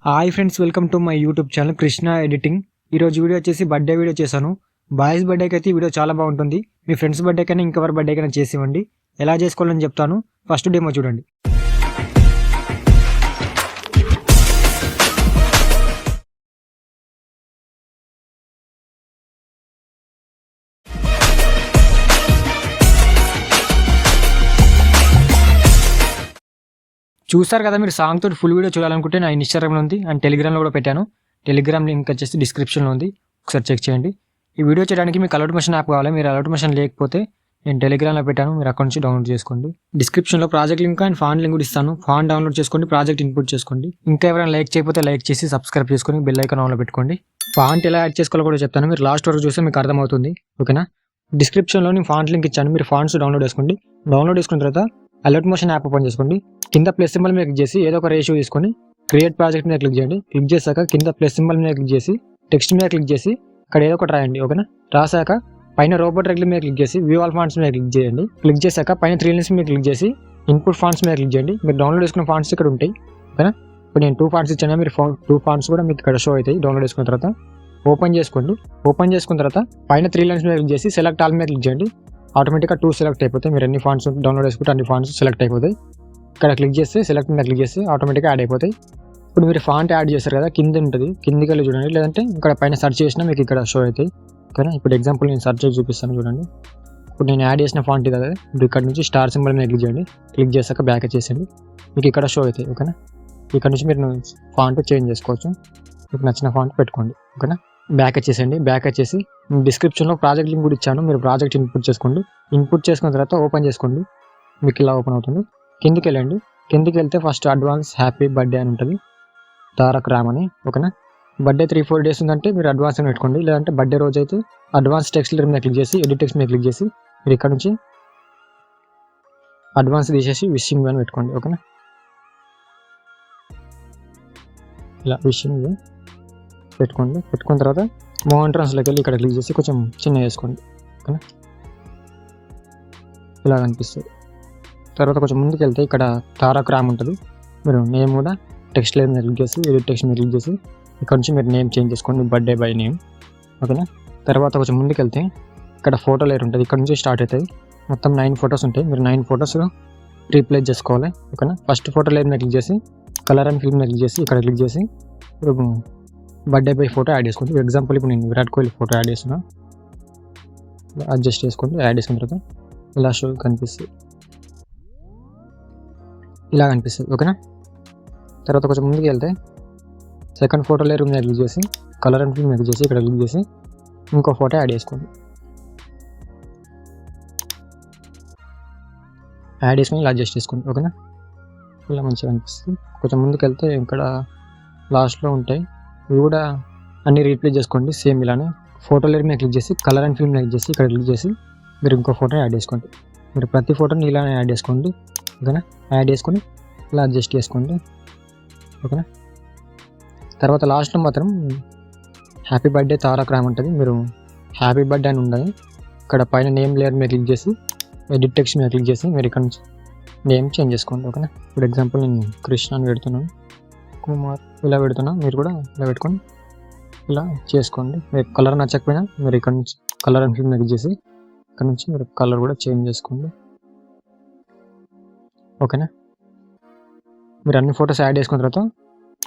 Hi friends, welcome to my YouTube channel Krishna editing. ఈరోజు video వచ్చేసి birthday video చేశాను. Boys బర్త్డేకి అయితే ఈ వీడియో చాలా బాగుంటుంది. మీ ఫ్రెండ్స్ బర్త్డే కైనా ఇంకెవరి బర్త్డే కైనా చేసి ఇవ్వండి. ఎలా చేసుకోవాలని చెప్తాను. ఫస్ట్ డెమో చూడండి. చూస్తారు కదా, మీరు సాంగ్ తోటి ఫుల్ వీడియో చూడాలనుకుంటే నా ఇన్స్టాగ్రామ్లో ఉంది అండ్ టెలిగ్రామ్లో కూడా పెట్టాను. టెలిగ్రామ్ లింక్ వచ్చేసి డిస్క్రిప్షన్లో ఉంది, ఒకసారి చెక్ చేయండి. ఈ వీడియో చేయడానికి మీకు అలౌట్ మోషన్ యాప్ కావాలి. మీరు అలౌట్ మోషన్ లేకపోతే నేను టెలిగ్రామ్లో పెట్టాను, మీరు అక్కడ నుంచి డౌన్లోడ్ చేసుకోండి. డిస్క్రిప్షన్లో project link and font link కూడా ఇస్తాను. ఫాంట్ డౌన్లోడ్ చేసుకోండి, ప్రాజెక్ట్ ఇన్పుట్ చేసుకోండి. ఇంకా ఎవరైనా లైక్ చేయకపోతే లైక్ చేసి సబ్స్క్రైబ్ చేసుకొని బెల్ ఐకాన్ ఆన్లో పెట్టుకోండి. ఫాంట్ ఎలా యాడ్ చేసుకోవాలో కూడా చెప్తాను, మీరు లాస్ట్ వరకు చూస్తే మీకు అర్థమవుతుంది. ఓకేనా? డిస్క్రిప్షన్లో నేను ఫాంట్ లింక్ ఇచ్చాను, మీరు ఫాంట్స్ డౌన్లోడ్ చేసుకోండి. డౌన్లోడ్ చేసుకున్న తర్వాత అలర్ట్ మోషన్ యాప్ ఓపెన్ చేసుకోండి. కింద ప్లస్ సింబల్ మీద క్లిక్ చేసి ఏదో ఒక రేషియో తీసుకొని క్రియేట్ ప్రాజెక్ట్ మీద క్లిక్ చేయండి. క్లిక్ చేశాక కింద ప్లస్ సింబల్ మీద క్లిక్ చేసి టెక్స్ట్ మీద క్లిక్ చేసి ఇక్కడ ఏదో ఒకటి రాయండి. ఓకేనా? రాసాక పైన రోబోట్ రెగ్యులర్ మీద క్లిక్ చేసి వ్యూ ఆల్ ఫాంట్స్ మీద క్లిక్ చేయండి. క్లిక్ చేశాక పైన 3 లైన్స్ మీద క్లిక్ చేసి ఇన్పుట్ ఫాంట్స్ మీద క్లిక్ చేయండి. మీరు డౌన్లోడ్ చేసుకున్న ఫాంట్స్ ఇక్కడ ఉంటాయి. ఓకేనా? ఇప్పుడు నేను 2 ఫాంట్స్ ఇచ్చాను, మీరు 2 ఫాంట్స్ కూడా మీకు ఇక్కడ షో అవుతాయి. డౌన్లోడ్ చేసుకున్న తర్వాత ఓపెన్ చేసుకోండి. ఓపెన్ చేసుకున్న తర్వాత పైన 3 లైన్స్ మీద క్లిక్ చేసి సెలెక్ట్ ఆల్ మీద క్లిక్ చేయండి. ఆటోమేటిక్గా 2 సెలెక్ట్ అయిపోతాయి. మీరు ఎన్ని ఫాంట్స్ డౌన్లోడ్ చేసుకుంటే అన్ని ఫాంట్స్ సెలెక్ట్ అయిపోతాయి. ఇక్కడ క్లిక్ చేస్తే సెలెక్ట్ మీద క్లిక్ చేస్తే ఆటోమేటిక్గా యాడ్ అయిపోతాయి. ఇప్పుడు మీరు ఫాంట్ యాడ్ చేస్తారు కదా, కింద ఉంటుంది, కిందికి వెళ్ళి చూడండి. లేదంటే ఇక్కడ పైన సెర్చ్ చేసినా మీకు ఇక్కడ షో అవుతాయి. ఓకేనా? ఇప్పుడు ఎగ్జాంపుల్ నేను సెర్చ్ చేసి చూపిస్తాను చూడండి. ఇప్పుడు నేను యాడ్ చేసిన ఫాంట్ ఇది కదా, ఇప్పుడు ఇక్కడ నుంచి స్టార్ సింబల్ మీద క్లిక్ చేయండి. క్లిక్ చేశాక బ్యాక్ వచ్చేసండి, మీకు ఇక్కడ షో అవుతాయి. ఓకేనా? ఇక్కడ నుంచి మీరు ఫాంట్ చేంజ్ చేసుకోవచ్చు. మీకు నచ్చిన ఫాంట్ పెట్టుకోండి. ఓకేనా? బ్యాక్ వచ్చేసండి. బ్యాక్ వచ్చేసి డిస్క్రిప్షన్లో ప్రాజెక్ట్ లింక్ కూడా ఇచ్చాను, మీరు ప్రాజెక్ట్ ఇన్పుట్ చేసుకోండి. ఇన్పుట్ చేసుకున్న తర్వాత ఓపెన్ చేసుకోండి. మీకు ఇలా ఓపెన్ అవుతుంది. కిందికి వెళ్ళండి. కిందికి వెళ్తే ఫస్ట్ అడ్వాన్స్ హ్యాపీ బర్త్డే అని ఉంటుంది, తారక్ రామ్ అని. ఓకేనా? బర్త్డే 3-4 డేస్ ఉందంటే మీరు అడ్వాన్స్ అని పెట్టుకోండి. లేదంటే బర్త్డే రోజు అయితే అడ్వాన్స్ టెక్స్ట్ మీద క్లిక్ చేసి ఎడిట్ టెక్స్ట్ మీద క్లిక్ చేసి మీరు ఇక్కడ నుంచి అడ్వాన్స్ తీసేసి విషింగ్ అని పెట్టుకోండి. ఓకేనా? ఇలా విషింగ్ పెట్టుకోండి. పెట్టుకున్న తర్వాత మోహన్ ట్రాన్స్లోకి వెళ్ళి ఇక్కడ క్లిక్ చేసి కొంచెం చిన్న చేసుకోండి. ఓకేనా? ఇలా కనిపిస్తుంది. తర్వాత కొంచెం ముందుకు వెళ్తే ఇక్కడ తారక్ రామ్ ఉంటుంది, మీరు నేమ్ కూడా టెక్స్ట్ లేయర్ మీద క్లిక్ చేసి ఎడిట్ టెక్స్ట్ మీద క్లిక్ చేసి ఇక్కడ నుంచి మీరు నేమ్ చేంజ్ చేసుకోండి, బర్త్డే బై నేమ్. ఓకేనా? తర్వాత కొంచెం ముందుకు వెళ్తే ఇక్కడ ఫోటో లేయర్ ఉంటుంది, ఇక్కడ నుంచి స్టార్ట్ అవుతుంది. మొత్తం 9 ఫొటోస్ ఉంటాయి, మీరు 9 ఫొటోస్ రీప్లేస్ చేసుకోవాలి. ఓకేనా? ఫస్ట్ ఫోటో లేయర్ మీద క్లిక్ చేసి కలర్ అండ్ ఫిల్మ్ మీద క్లిక్ చేసి ఇక్కడ క్లిక్ చేసి బర్త్డే బై ఫోటో యాడ్ చేసుకోండి. ఎగ్జాంపుల్ ఇప్పుడు నేను విరాట్ కోహ్లీ ఫోటో యాడ్ చేస్తున్నా, అడ్జస్ట్ చేసుకోండి. యాడ్ చేసుకున్న తర్వాత ఇలా షో కనిపిస్తుంది, ఇలా కనిపిస్తుంది. ఓకేనా? తర్వాత కొంచెం ముందుకు వెళ్తే సెకండ్ ఫోటో లేయర్ మీద క్లిక్ చేసి కలర్ అండ్ ఫిల్మ్ మీద క్లిక్ చేసి ఇక్కడ క్లిక్ చేసి ఇంకో ఫోటో యాడ్ చేసుకోండి. యాడ్ చేసుకొని ఇలా అడ్జస్ట్ చేసుకోండి. ఓకేనా? ఇలా మంచిగా అనిపిస్తుంది. కొంచెం ముందుకు వెళ్తే ఇక్కడ లాస్ట్లో ఉంటాయి, ఇవి కూడా అన్నీ రీప్లేస్ చేసుకోండి. సేమ్ ఇలానే ఫోటో లేయర్ మీద క్లిక్ చేసి కలర్ అండ్ ఫిల్మ్ మీద క్లిక్ చేసి ఇక్కడ క్లిక్ చేసి మీరు ఇంకో ఫోటో యాడ్ చేసుకోండి. మీరు ప్రతి ఫోటోని ఇలానే యాడ్ చేసుకోండి. ఓకేనా? యాడ్ చేసుకొని ఇలా అడ్జస్ట్ చేసుకోండి. ఓకేనా? తర్వాత లాస్ట్లో మాత్రం హ్యాపీ బర్త్డే తారక్ రామ్ ఉంటుంది, మీరు హ్యాపీ బర్త్డే అని ఉండదు. ఇక్కడ పైన నేమ్ లేయర్ మీద క్లిక్ చేసి ఎడిట్ టెక్స్ట్ మీద క్లిక్ చేసి మీరు ఇక్కడ నుంచి నేమ్ చేంజ్ చేసుకోండి. ఓకేనా? ఇప్పుడు ఎగ్జాంపుల్ నేను కృష్ణ అని పెడుతున్నాను, కుమార్ ఇలా పెడుతున్నా, మీరు కూడా ఇలా పెట్టుకొని ఇలా చేసుకోండి. మీకు కలర్ నచ్చకపోయినా మీరు ఇక్కడ నుంచి కలర్ అండ్ ఫిల్మ్ క్లిక్ చేసి ఇక్కడ నుంచి మీరు కలర్ కూడా చేంజ్ చేసుకోండి. ఓకేనా? మీరు అన్ని ఫొటోస్ యాడ్ చేసుకున్న తర్వాత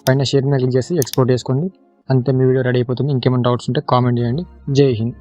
పైన షేర్ మీద క్లిక్ చేసి ఎక్స్పోర్ట్ చేసుకోండి. అంతే, మీ వీడియో రెడీ అయిపోతుంది. ఇంకేమైనా డౌట్స్ ఉంటే కామెంట్ చేయండి. జై హింద్.